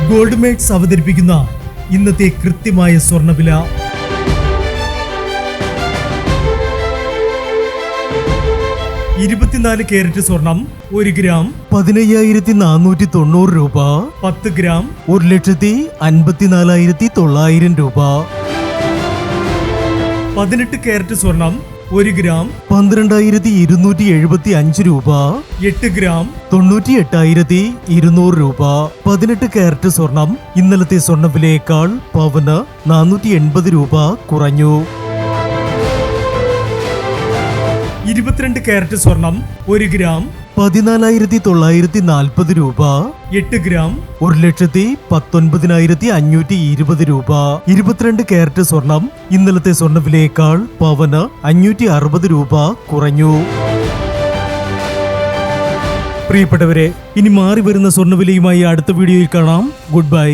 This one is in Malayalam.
ഗോൾഡ് മേക്സ് അവതരിപ്പിക്കുന്ന ഇന്നത്തെ കൃത്യമായ സ്വർണ്ണവില. കാരറ്റ് സ്വർണം 1 ഗ്രാം 15,490 രൂപ. 10 ഗ്രാം 1,54,900 രൂപ. 18 കാരറ്റ് സ്വർണം 1 ഗ്രാം 12,275 രൂപ. 8 ഗ്രാം 98,200 രൂപ. 18 കാരറ്റ് സ്വർണം ഇന്നലത്തെ സ്വർണ്ണവിലയേക്കാൾ പവന് 480 രൂപ കുറഞ്ഞു. 22 കാരറ്റ് സ്വർണം 1 ഗ്രാം 14,940 രൂപ. 8 ഗ്രാം 1,19,520 രൂപ. 22 കാരറ്റ് സ്വർണം ഇന്നലത്തെ സ്വർണ്ണവിലയേക്കാൾ പവന് 560 രൂപ കുറഞ്ഞു. പ്രിയപ്പെട്ടവരെ, ഇനി മാറി വരുന്ന സ്വർണ്ണവിലയുമായി അടുത്ത വീഡിയോയിൽ കാണാം. Good bye.